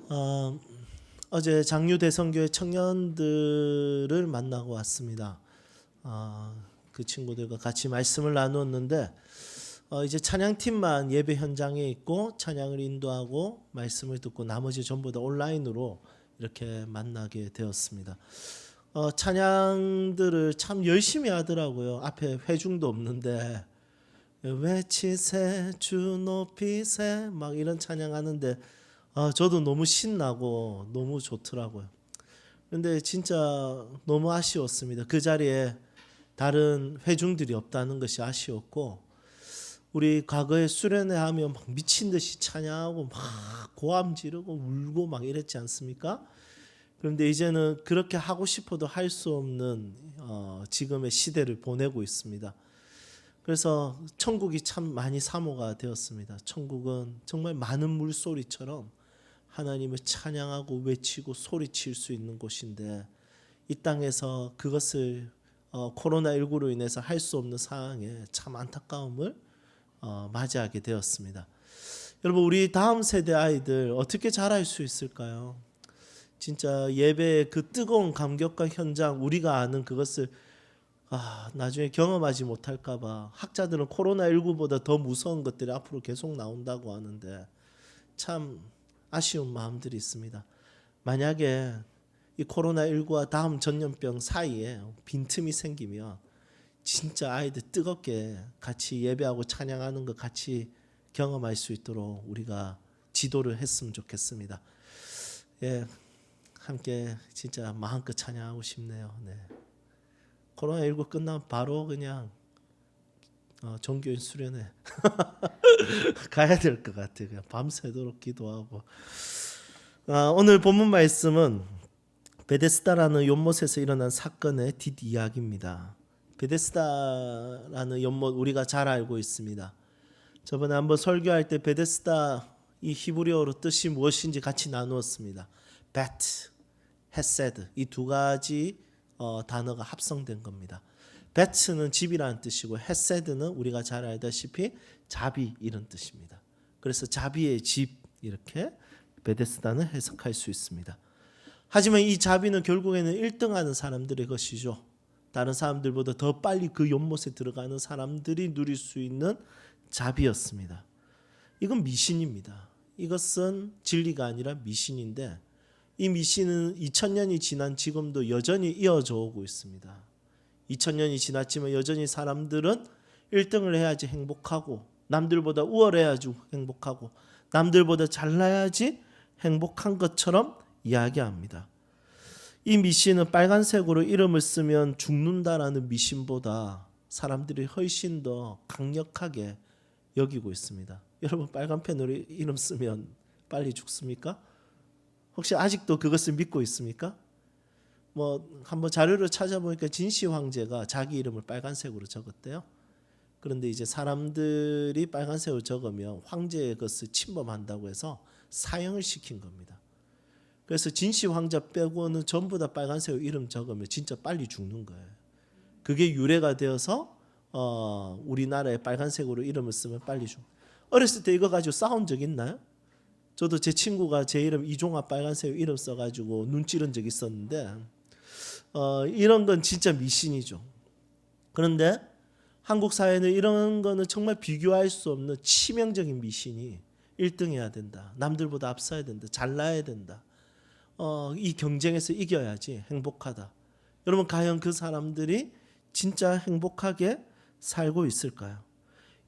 어, 어제 장유대성교회 청년들을 만나고 왔습니다. 그 친구들과 같이 말씀을 나누었는데 이제 찬양팀만 예배 현장에 있고 찬양을 인도하고 말씀을 듣고 나머지 전부 다 온라인으로 이렇게 만나게 되었습니다. 찬양들을 참 열심히 하더라고요. 앞에 회중도 없는데 외치세 주 높이세 막 이런 찬양하는데 저도 너무 신나고 너무 좋더라고요. 근데 진짜 너무 아쉬웠습니다. 그 자리에 다른 회중들이 없다는 것이 아쉬웠고, 우리 과거에 수련회 하면 막 미친 듯이 찬양하고 막 고함 지르고 울고 막 이랬지 않습니까? 그런데 이제는 그렇게 하고 싶어도 할 수 없는 지금의 시대를 보내고 있습니다. 그래서 천국이 참 많이 사모가 되었습니다. 천국은 정말 많은 물소리처럼 하나님을 찬양하고 외치고 소리칠 수 있는 곳인데, 이 땅에서 그것을 코로나19로 인해서 할 수 없는 상황에 참 안타까움을 맞이하게 되었습니다. 여러분, 우리 다음 세대 아이들 어떻게 잘할 수 있을까요? 진짜 예배의 그 뜨거운 감격과 현장, 우리가 아는 그것을 나중에 경험하지 못할까 봐 학자들은 코로나19보다 더 무서운 것들이 앞으로 계속 나온다고 하는데 참 아쉬운 마음들이 있습니다. 만약에 이 코로나19와 다음 전염병 사이에 빈틈이 생기면 진짜 아이들 뜨겁게 같이 예배하고 찬양하는 것 같이 경험할 수 있도록 우리가 지도를 했으면 좋겠습니다. 예, 함께 진짜 마음껏 찬양하고 싶네요. 네. 코로나19 끝나면 바로 그냥 종교인 수련회 가야 될 것 같아요. 그냥 밤새도록 기도하고. 오늘 본문 말씀은 베데스다라는 연못에서 일어난 사건의 뒷이야기입니다. 베데스다라는 연못 우리가 잘 알고 있습니다. 저번에 한번 설교할 때 베데스다 이 히브리어로 뜻이 무엇인지 같이 나누었습니다. 베트, 헤세드 이 두 가지 단어가 합성된 겁니다. 베트는 집이라는 뜻이고 헤세드는 우리가 잘 알다시피 자비 이런 뜻입니다. 그래서 자비의 집 이렇게 베데스다는 해석할 수 있습니다. 하지만 이 자비는 결국에는 1등하는 사람들의 것이죠. 다른 사람들보다 더 빨리 그 연못에 들어가는 사람들이 누릴 수 있는 자비였습니다. 이건 미신입니다. 이것은 진리가 아니라 미신인데, 이 미신은 2000년이 지난 지금도 여전히 이어져 오고 있습니다. 2000년이 지났지만 여전히 사람들은 1등을 해야지 행복하고, 남들보다 우월해야지 행복하고, 남들보다 잘나야지 행복한 것처럼 이야기합니다. 이 미신은 빨간색으로 이름을 쓰면 죽는다라는 미신보다 사람들이 훨씬 더 강력하게 여기고 있습니다. 여러분, 빨간 펜으로 이름 쓰면 빨리 죽습니까? 혹시 아직도 그것을 믿고 있습니까? 한번 자료를 찾아보니까 진시 황제가 자기 이름을 빨간색으로 적었대요. 그런데 이제 사람들이 빨간색으로 적으면 황제의 것을 침범한다고 해서 사형을 시킨 겁니다. 그래서 진시 황제 빼고는 전부 다 빨간색으로 이름 적으면 진짜 빨리 죽는 거예요. 그게 유래가 되어서 우리나라에 빨간색으로 이름을 쓰면 빨리 죽. 어렸을 때 이거 가지고 싸운 적 있나요? 저도 제 친구가 제 이름 이종아 빨간색 이름 써가지고 눈 찌른 적 있었는데 이런 건 진짜 미신이죠. 그런데 한국 사회는 이런 거는 정말 비교할 수 없는 치명적인 미신이 1등 해야 된다. 남들보다 앞서야 된다. 잘나야 된다. 이 경쟁에서 이겨야지 행복하다. 여러분, 과연 그 사람들이 진짜 행복하게 살고 있을까요?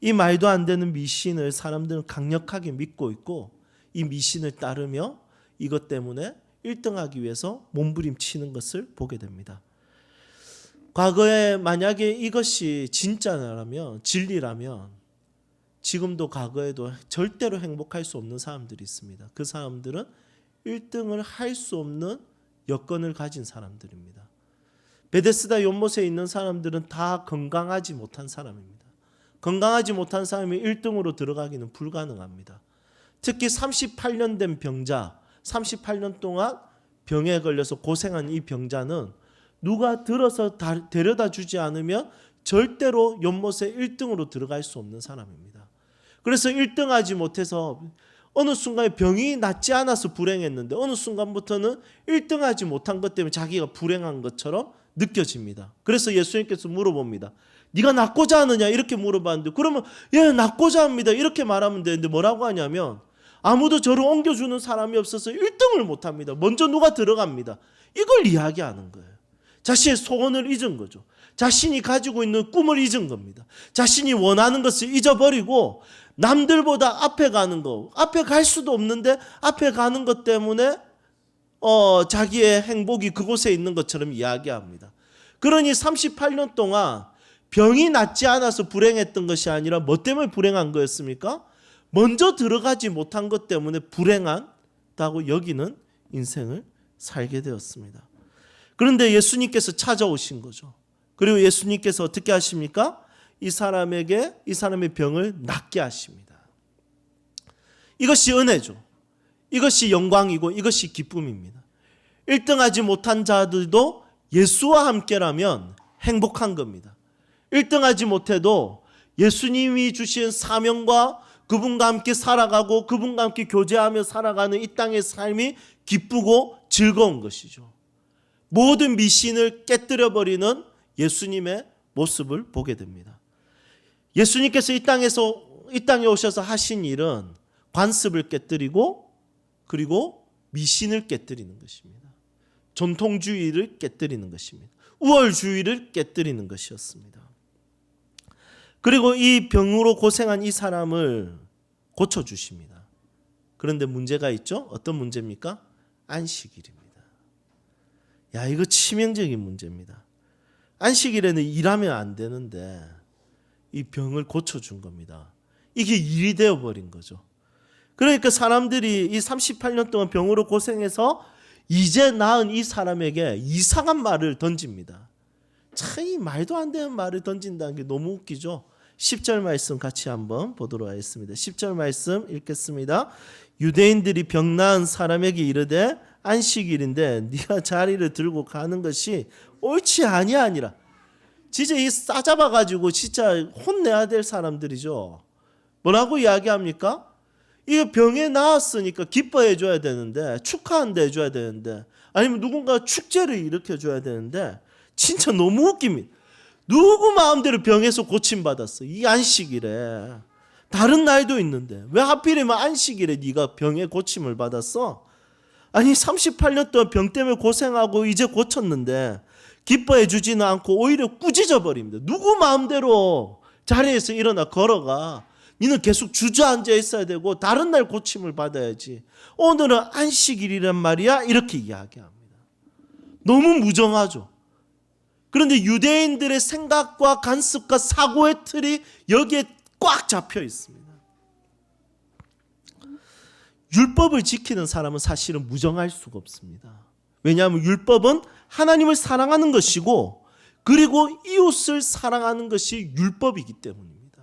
이 말도 안 되는 미신을 사람들은 강력하게 믿고 있고, 이 미신을 따르며 이것 때문에 1등하기 위해서 몸부림치는 것을 보게 됩니다. 과거에 만약에 이것이 진짜라면, 진리라면 지금도 과거에도 절대로 행복할 수 없는 사람들이 있습니다. 그 사람들은 1등을 할 수 없는 여건을 가진 사람들입니다. 베데스다 연못에 있는 사람들은 다 건강하지 못한 사람입니다. 건강하지 못한 사람이 1등으로 들어가기는 불가능합니다. 특히 38년 된 병자, 38년 동안 병에 걸려서 고생한 이 병자는 누가 들어서 데려다 주지 않으면 절대로 연못에 1등으로 들어갈 수 없는 사람입니다. 그래서 1등하지 못해서 어느 순간에 병이 낫지 않아서 불행했는데 어느 순간부터는 1등하지 못한 것 때문에 자기가 불행한 것처럼 느껴집니다. 그래서 예수님께서 물어봅니다. 네가 낫고자 하느냐? 이렇게 물어봤는데 그러면 예, 낫고자 합니다. 이렇게 말하면 되는데 뭐라고 하냐면 아무도 저를 옮겨주는 사람이 없어서 1등을 못합니다. 먼저 누가 들어갑니다. 이걸 이야기하는 거예요. 자신의 소원을 잊은 거죠. 자신이 가지고 있는 꿈을 잊은 겁니다. 자신이 원하는 것을 잊어버리고 남들보다 앞에 가는 거, 앞에 갈 수도 없는데 앞에 가는 것 때문에 자기의 행복이 그곳에 있는 것처럼 이야기합니다. 그러니 38년 동안 병이 낫지 않아서 불행했던 것이 아니라 뭐 때문에 불행한 거였습니까? 먼저 들어가지 못한 것 때문에 불행하다고 여기는 인생을 살게 되었습니다. 그런데 예수님께서 찾아오신 거죠. 그리고 예수님께서 어떻게 하십니까? 이 사람의 병을 낫게 하십니다. 이것이 은혜죠. 이것이 영광이고 이것이 기쁨입니다. 1등하지 못한 자들도 예수와 함께라면 행복한 겁니다. 1등하지 못해도 예수님이 주신 사명과 그분과 함께 살아가고 그분과 함께 교제하며 살아가는 이 땅의 삶이 기쁘고 즐거운 것이죠. 모든 미신을 깨뜨려버리는 예수님의 모습을 보게 됩니다. 예수님께서 이 땅에 오셔서 하신 일은 관습을 깨뜨리고 그리고 미신을 깨뜨리는 것입니다. 전통주의를 깨뜨리는 것입니다. 우월주의를 깨뜨리는 것이었습니다. 그리고 이 병으로 고생한 이 사람을 고쳐주십니다. 그런데 문제가 있죠? 어떤 문제입니까? 안식일입니다. 야, 이거 치명적인 문제입니다. 안식일에는 일하면 안 되는데 이 병을 고쳐준 겁니다. 이게 일이 되어버린 거죠. 그러니까 사람들이 이 38년 동안 병으로 고생해서 이제 나은 이 사람에게 이상한 말을 던집니다. 참 이 말도 안 되는 말을 던진다는 게 너무 웃기죠. 10절 말씀 같이 한번 보도록 하겠습니다. 10절 말씀 읽겠습니다. 유대인들이 병 나은 사람에게 이르되 안식일인데 네가 자리를 들고 가는 것이 옳지 아니하니라. 진짜 이 싸잡아가지고 진짜 혼내야 될 사람들이죠. 뭐라고 이야기합니까? 이거 병에 나았으니까 기뻐해 줘야 되는데, 축하한다 해줘야 되는데, 아니면 누군가 축제를 일으켜줘야 되는데 진짜 너무 웃깁니다. 누구 마음대로 병에서 고침받았어? 이 안식일에. 다른 날도 있는데 왜 하필이면 안식일에 네가 병에 고침을 받았어? 아니 38년 동안 병 때문에 고생하고 이제 고쳤는데 기뻐해 주지는 않고 오히려 꾸짖어 버립니다. 누구 마음대로 자리에서 일어나 걸어가. 니는 계속 주저앉아 있어야 되고 다른 날 고침을 받아야지. 오늘은 안식일이란 말이야. 이렇게 이야기합니다. 너무 무정하죠. 그런데 유대인들의 생각과 간섭과 사고의 틀이 여기에 꽉 잡혀 있습니다. 율법을 지키는 사람은 사실은 무정할 수가 없습니다. 왜냐하면 율법은 하나님을 사랑하는 것이고 그리고 이웃을 사랑하는 것이 율법이기 때문입니다.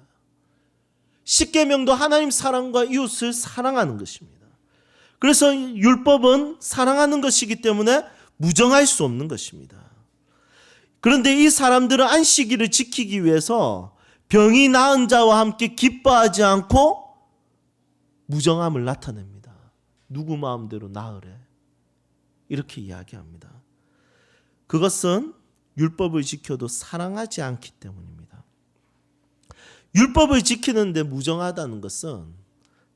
십계명도 하나님 사랑과 이웃을 사랑하는 것입니다. 그래서 율법은 사랑하는 것이기 때문에 무정할 수 없는 것입니다. 그런데 이 사람들은 안식일을 지키기 위해서 병이 나은 자와 함께 기뻐하지 않고 무정함을 나타냅니다. 누구 마음대로 나으래. 이렇게 이야기합니다. 그것은 율법을 지켜도 사랑하지 않기 때문입니다. 율법을 지키는데 무정하다는 것은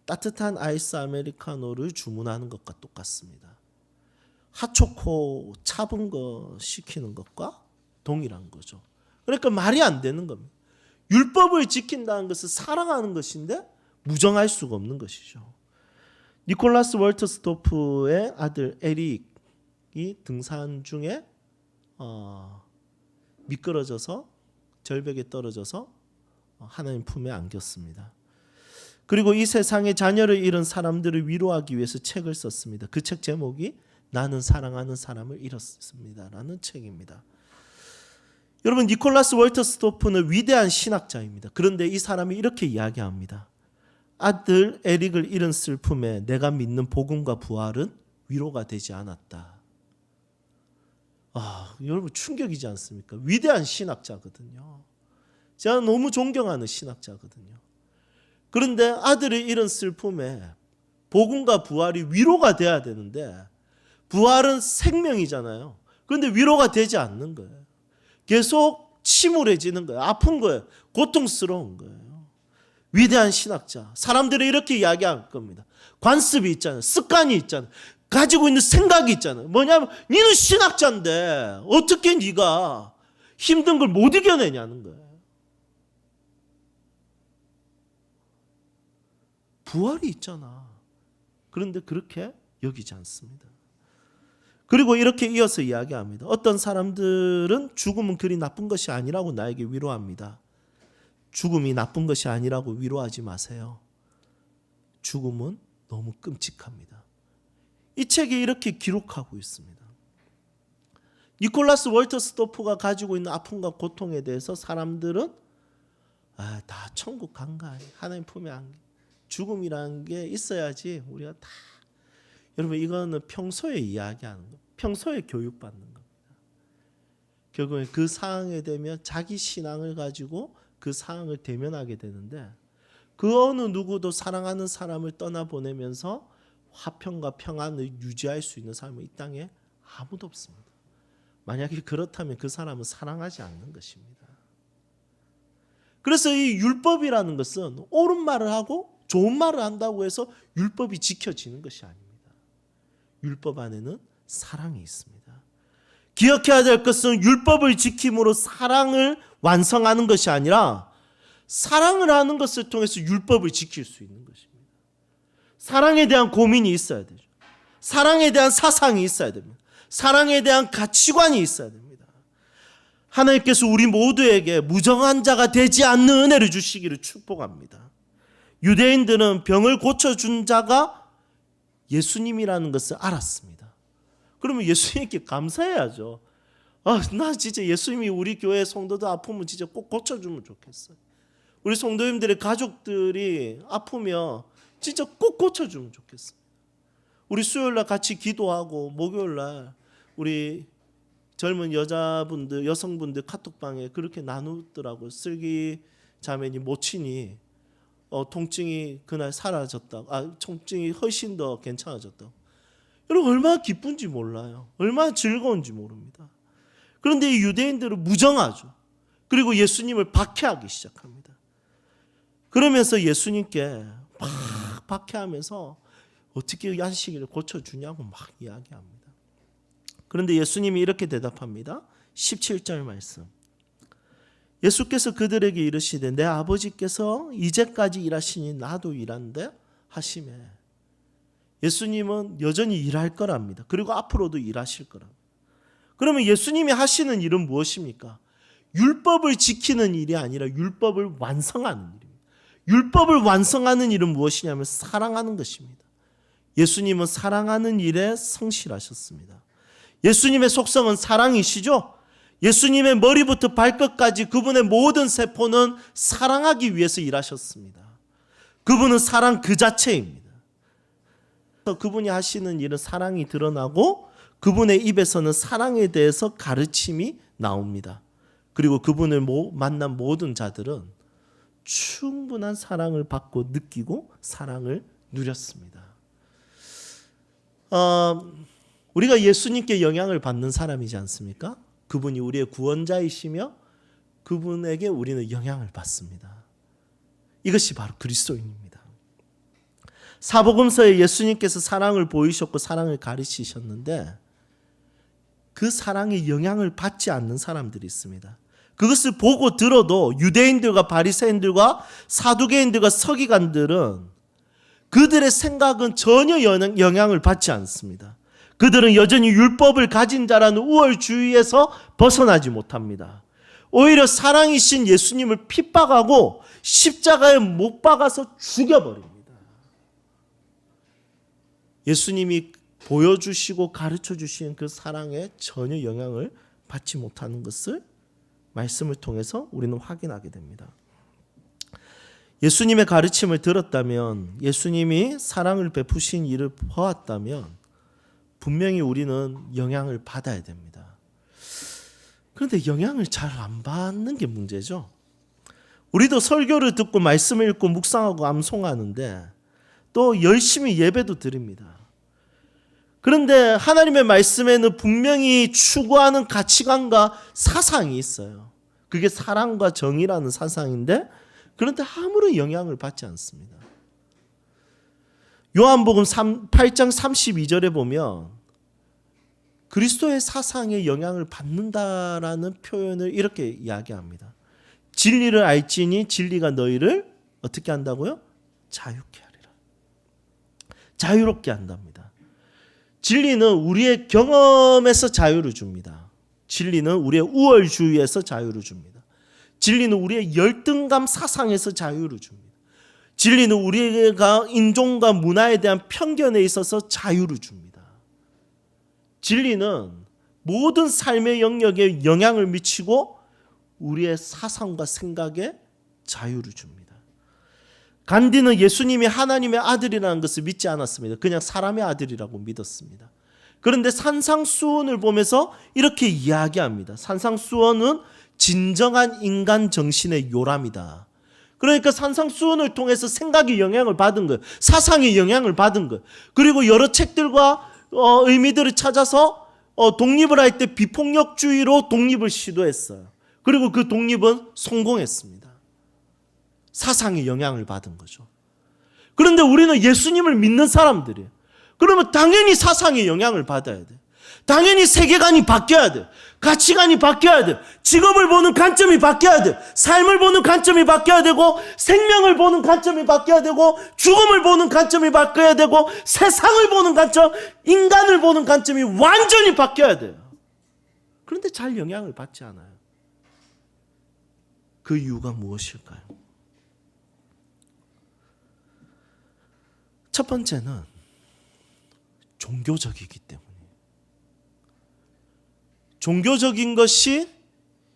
따뜻한 아이스 아메리카노를 주문하는 것과 똑같습니다. 핫초코 차분 거 시키는 것과 동일한 거죠. 그러니까 말이 안 되는 겁니다. 율법을 지킨다는 것은 사랑하는 것인데 무정할 수가 없는 것이죠. 니콜라스 월터스토프의 아들 에릭이 등산 중에 미끄러져서 절벽에 떨어져서 하나님 품에 안겼습니다. 그리고 이 세상에 자녀를 잃은 사람들을 위로하기 위해서 책을 썼습니다. 그 책 제목이 나는 사랑하는 사람을 잃었습니다 라는 책입니다. 여러분, 니콜라스 월터스토프는 위대한 신학자입니다. 그런데 이 사람이 이렇게 이야기합니다. 아들 에릭을 잃은 슬픔에 내가 믿는 복음과 부활은 위로가 되지 않았다. 여러분 충격이지 않습니까? 위대한 신학자거든요. 제가 너무 존경하는 신학자거든요. 그런데 아들을 잃은 슬픔에 복음과 부활이 위로가 돼야 되는데 부활은 생명이잖아요. 그런데 위로가 되지 않는 거예요. 계속 침울해지는 거예요. 아픈 거예요. 고통스러운 거예요. 위대한 신학자, 사람들이 이렇게 이야기할 겁니다. 관습이 있잖아요. 습관이 있잖아요. 가지고 있는 생각이 있잖아요. 뭐냐면 니는 신학자인데 어떻게 네가 힘든 걸 못 이겨내냐는 거예요. 부활이 있잖아. 그런데 그렇게 여기지 않습니다. 그리고 이렇게 이어서 이야기합니다. 어떤 사람들은 죽음은 그리 나쁜 것이 아니라고 나에게 위로합니다. 죽음이 나쁜 것이 아니라고 위로하지 마세요. 죽음은 너무 끔찍합니다. 이 책에 이렇게 기록하고 있습니다. 니콜라스 월터스토프가 가지고 있는 아픔과 고통에 대해서 사람들은 다 천국 간 거 아니에요. 하나님 품에 안 죽음이라는 게 있어야지 우리가 다. 여러분, 이거는 평소에 이야기하는 거, 평소에 교육받는 겁니다. 결국에 그 상황에 되면 자기 신앙을 가지고 그 상황을 대면하게 되는데, 그 어느 누구도 사랑하는 사람을 떠나보내면서 화평과 평안을 유지할 수 있는 사람은 이 땅에 아무도 없습니다. 만약에 그렇다면 그 사람은 사랑하지 않는 것입니다. 그래서 이 율법이라는 것은 옳은 말을 하고 좋은 말을 한다고 해서 율법이 지켜지는 것이 아닙니다. 율법 안에는 사랑이 있습니다. 기억해야 될 것은 율법을 지킴으로 사랑을 완성하는 것이 아니라 사랑을 하는 것을 통해서 율법을 지킬 수 있는 것입니다. 사랑에 대한 고민이 있어야 되죠. 사랑에 대한 사상이 있어야 됩니다. 사랑에 대한 가치관이 있어야 됩니다. 하나님께서 우리 모두에게 무정한 자가 되지 않는 은혜를 주시기를 축복합니다. 유대인들은 병을 고쳐준 자가 예수님이라는 것을 알았습니다. 그러면 예수님께 감사해야죠. 나 진짜 예수님이 우리 교회 성도들 아프면 진짜 꼭 고쳐주면 좋겠어요. 우리 성도님들의 가족들이 아프면 진짜 꼭 고쳐주면 좋겠어요. 우리 수요일날 같이 기도하고 목요일날 우리 젊은 여자분들, 여성분들 카톡방에 그렇게 나누더라고요. 슬기 자매니 모친이 통증이 그날 사라졌다고, 통증이 훨씬 더 괜찮아졌다고. 여러분, 얼마나 기쁜지 몰라요. 얼마나 즐거운지 모릅니다. 그런데 이 유대인들은 무정하죠. 그리고 예수님을 박해하기 시작합니다. 그러면서 예수님께 막 박해하면서 어떻게 안식일을 고쳐주냐고 막 이야기합니다. 그런데 예수님이 이렇게 대답합니다. 17절 말씀. 예수께서 그들에게 이르시되 내 아버지께서 이제까지 일하시니 나도 일한대 하시매. 예수님은 여전히 일할 거랍니다. 그리고 앞으로도 일하실 거랍니다. 그러면 예수님이 하시는 일은 무엇입니까? 율법을 지키는 일이 아니라 율법을 완성하는 일입니다. 율법을 완성하는 일은 무엇이냐면 사랑하는 것입니다. 예수님은 사랑하는 일에 성실하셨습니다. 예수님의 속성은 사랑이시죠? 예수님의 머리부터 발끝까지 그분의 모든 세포는 사랑하기 위해서 일하셨습니다. 그분은 사랑 그 자체입니다. 그분이 하시는 일은 사랑이 드러나고 그분의 입에서는 사랑에 대해서 가르침이 나옵니다. 그리고 그분을 만난 모든 자들은 충분한 사랑을 받고 느끼고 사랑을 누렸습니다. 우리가 예수님께 영향을 받는 사람이지 않습니까? 그분이 우리의 구원자이시며 그분에게 우리는 영향을 받습니다. 이것이 바로 그리스도인입니다. 사복음서에 예수님께서 사랑을 보이셨고 사랑을 가르치셨는데 그 사랑에 영향을 받지 않는 사람들이 있습니다. 그것을 보고 들어도 유대인들과 바리새인들과 사두개인들과 서기관들은 그들의 생각은 전혀 영향을 받지 않습니다. 그들은 여전히 율법을 가진 자라는 우월주의에서 벗어나지 못합니다. 오히려 사랑이신 예수님을 핍박하고 십자가에 못 박아서 죽여버립니다. 예수님이 보여주시고 가르쳐주신 그 사랑에 전혀 영향을 받지 못하는 것을 말씀을 통해서 우리는 확인하게 됩니다. 예수님의 가르침을 들었다면, 예수님이 사랑을 베푸신 일을 보았다면 분명히 우리는 영향을 받아야 됩니다. 그런데 영향을 잘 안 받는 게 문제죠. 우리도 설교를 듣고 말씀을 읽고 묵상하고 암송하는데 또 열심히 예배도 드립니다. 그런데 하나님의 말씀에는 분명히 추구하는 가치관과 사상이 있어요. 그게 사랑과 정의라는 사상인데 그런데 아무런 영향을 받지 않습니다. 요한복음 8장 32절에 보면 그리스도의 사상에 영향을 받는다라는 표현을 이렇게 이야기합니다. 진리를 알지니 진리가 너희를 어떻게 한다고요? 자유케 하리라. 자유롭게 한답니다. 진리는 우리의 경험에서 자유를 줍니다. 진리는 우리의 우월주의에서 자유를 줍니다. 진리는 우리의 열등감 사상에서 자유를 줍니다. 진리는 우리가 인종과 문화에 대한 편견에 있어서 자유를 줍니다. 진리는 모든 삶의 영역에 영향을 미치고 우리의 사상과 생각에 자유를 줍니다. 간디는 예수님이 하나님의 아들이라는 것을 믿지 않았습니다. 그냥 사람의 아들이라고 믿었습니다. 그런데 산상수훈을 보면서 이렇게 이야기합니다. 산상수훈은 진정한 인간 정신의 요람이다. 그러니까 산상수훈을 통해서 생각이 영향을 받은 거예요. 사상이 영향을 받은 거예요. 그리고 여러 책들과 의미들을 찾아서 독립을 할 때 비폭력주의로 독립을 시도했어요. 그리고 그 독립은 성공했습니다. 사상이 영향을 받은 거죠. 그런데 우리는 예수님을 믿는 사람들이에요. 그러면 당연히 사상의 영향을 받아야 돼. 당연히 세계관이 바뀌어야 돼. 가치관이 바뀌어야 돼. 직업을 보는 관점이 바뀌어야 돼. 삶을 보는 관점이 바뀌어야 되고 생명을 보는 관점이 바뀌어야 되고 죽음을 보는 관점이 바뀌어야 되고 세상을 보는 관점, 인간을 보는 관점이 완전히 바뀌어야 돼요. 그런데 잘 영향을 받지 않아요. 그 이유가 무엇일까요? 첫 번째는 종교적이기 때문이에요. 종교적인 것이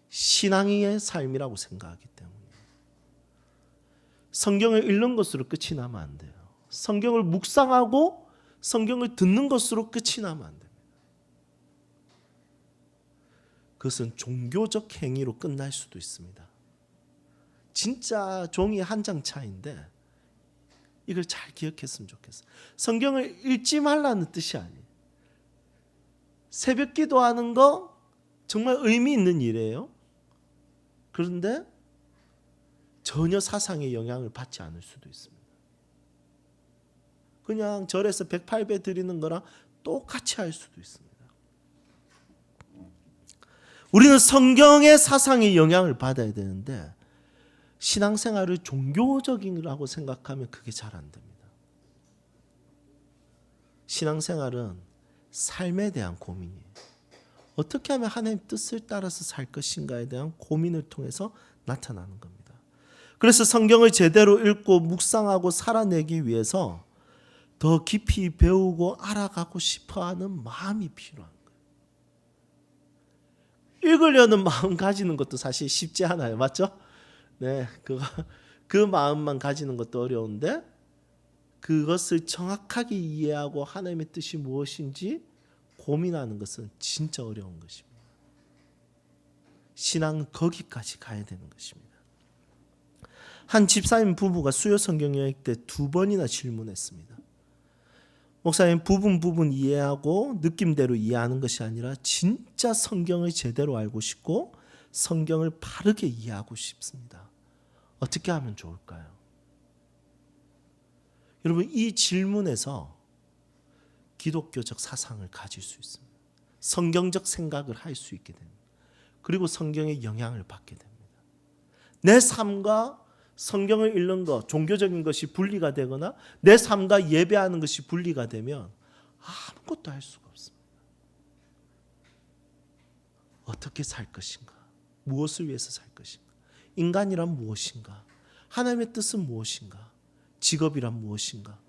신앙의 삶이라고 생각하기 때문이에요. 성경을 읽는 것으로 끝이 나면 안 돼요. 성경을 묵상하고 성경을 듣는 것으로 끝이 나면 안 됩니다. 그것은 종교적 행위로 끝날 수도 있습니다. 진짜 종이 한 장 차이인데 이걸 잘 기억했으면 좋겠어요. 성경을 읽지 말라는 뜻이 아니에요. 새벽 기도하는 거 정말 의미 있는 일이에요. 그런데 전혀 사상의 영향을 받지 않을 수도 있습니다. 그냥 절에서 108배 드리는 거랑 똑같이 할 수도 있습니다. 우리는 성경의 사상의 영향을 받아야 되는데 신앙생활을 종교적이라고 생각하면 그게 잘 안 됩니다. 신앙생활은 삶에 대한 고민이에요. 어떻게 하면 하나님 뜻을 따라서 살 것인가에 대한 고민을 통해서 나타나는 겁니다. 그래서 성경을 제대로 읽고 묵상하고 살아내기 위해서 더 깊이 배우고 알아가고 싶어하는 마음이 필요한 거예요. 읽으려는 마음 가지는 것도 사실 쉽지 않아요. 맞죠? 네, 그 마음만 가지는 것도 어려운데 그것을 정확하게 이해하고 하나님의 뜻이 무엇인지 고민하는 것은 진짜 어려운 것입니다. 신앙은 거기까지 가야 되는 것입니다. 한 집사님 부부가 수요 성경 여행 때 2번이나 질문했습니다. 목사님 부분 이해하고 느낌대로 이해하는 것이 아니라 진짜 성경을 제대로 알고 싶고 성경을 바르게 이해하고 싶습니다. 어떻게 하면 좋을까요? 여러분 이 질문에서 기독교적 사상을 가질 수 있습니다. 성경적 생각을 할 수 있게 됩니다. 그리고 성경의 영향을 받게 됩니다. 내 삶과 성경을 읽는 것, 종교적인 것이 분리가 되거나 내 삶과 예배하는 것이 분리가 되면 아무것도 할 수가 없습니다. 어떻게 살 것인가? 무엇을 위해서 살 것인가? 인간이란 무엇인가? 하나님의 뜻은 무엇인가? 직업이란 무엇인가?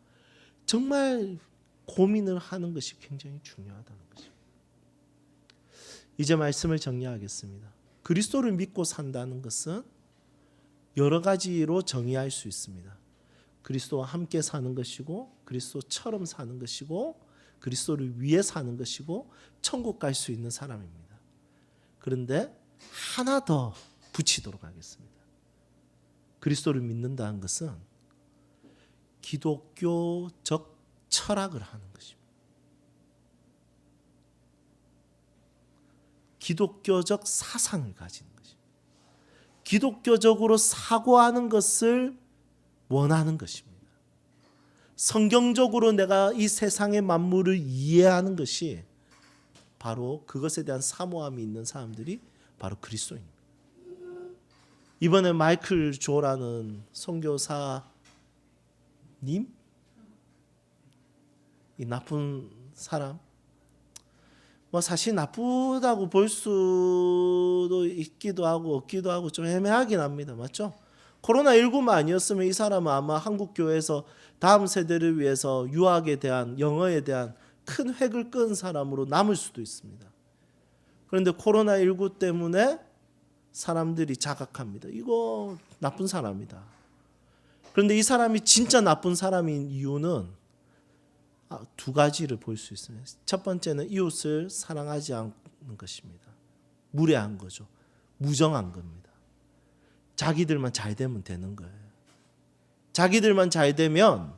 정말 고민을 하는 것이 굉장히 중요하다는 것입니다. 이제 말씀을 정리하겠습니다. 그리스도를 믿고 산다는 것은 여러 가지로 정의할 수 있습니다. 그리스도와 함께 사는 것이고 그리스도처럼 사는 것이고 그리스도를 위해 사는 것이고 천국 갈 수 있는 사람입니다. 그런데 하나 더 붙이도록 하겠습니다. 그리스도를 믿는다는 것은 기독교적 철학을 하는 것입니다. 기독교적 사상을 가지는 것입니다. 기독교적으로 사고하는 것을 원하는 것입니다. 성경적으로 내가 이 세상의 만물을 이해하는 것이 바로 그것에 대한 사모함이 있는 사람들이 바로 그리스도인입니다. 이번에 마이클 조라는 선교사님, 이 나쁜 사람, 뭐 사실 나쁘다고 볼 수도 있기도 하고 없기도 하고 좀 애매하긴 합니다. 맞죠? 코로나19만 아니었으면 이 사람은 아마 한국 교회에서 다음 세대를 위해서 유학에 대한, 영어에 대한 큰 획을 끈 사람으로 남을 수도 있습니다. 그런데 코로나19 때문에 사람들이 자각합니다. 이거 나쁜 사람이다. 그런데 이 사람이 진짜 나쁜 사람인 이유는 두 가지를 볼 수 있어요. 첫 번째는 이웃을 사랑하지 않는 것입니다. 무례한 거죠. 무정한 겁니다. 자기들만 잘 되면 되는 거예요. 자기들만 잘 되면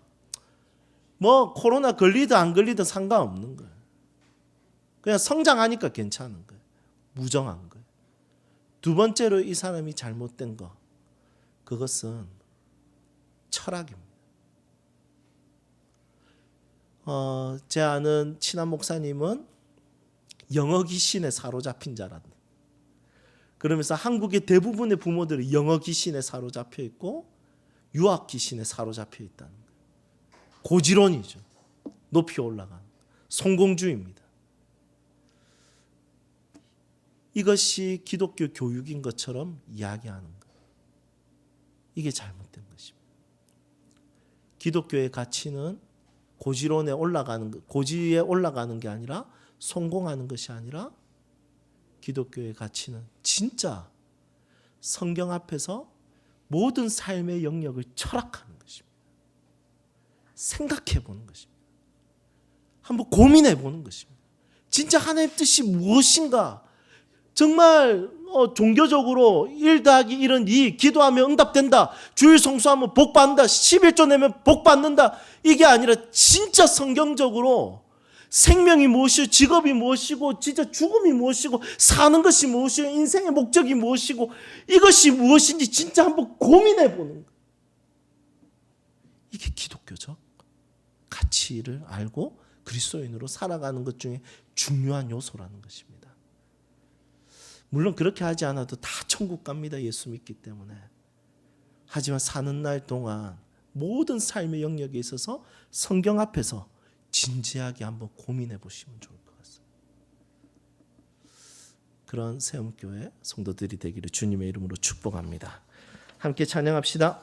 뭐 코로나 걸리든 안 걸리든 상관없는 거예요. 그냥 성장하니까 괜찮은 거예요. 무정한 거예요. 두 번째로 이 사람이 잘못된 거, 그것은 철학입니다. 제 아는 친한 목사님은 영어 귀신에 사로잡힌 자란다. 그러면서 한국의 대부분의 부모들이 영어 귀신에 사로잡혀 있고 유학 귀신에 사로잡혀 있다는 거예요. 고지론이죠. 높이 올라가는 성공주의입니다. 이것이 기독교 교육인 것처럼 이야기하는 거예요. 이게 잘못된 것입니다. 기독교의 가치는 고지론에 올라가는 것, 고지에 올라가는 게 아니라 성공하는 것이 아니라 기독교의 가치는 진짜 성경 앞에서 모든 삶의 영역을 철학하는 것입니다. 생각해 보는 것입니다. 한번 고민해 보는 것입니다. 진짜 하나님의 뜻이 무엇인가? 정말 종교적으로 1 더하기 1은 2, 기도하면 응답된다, 주일 성수하면 복받는다, 11조 내면 복받는다, 이게 아니라 진짜 성경적으로 생명이 무엇이고 직업이 무엇이고 진짜 죽음이 무엇이고 사는 것이 무엇이고 인생의 목적이 무엇이고 이것이 무엇인지 진짜 한번 고민해 보는 거예요. 이게 기독교적 가치를 알고 그리스도인으로 살아가는 것 중에 중요한 요소라는 것입니다. 물론 그렇게 하지 않아도 다 천국 갑니다. 예수 믿기 때문에. 하지만 사는 날 동안 모든 삶의 영역에 있어서 성경 앞에서 진지하게 한번 고민해 보시면 좋을 것 같습니다. 그런 세움교회 성도들이 되기를 주님의 이름으로 축복합니다. 함께 찬양합시다.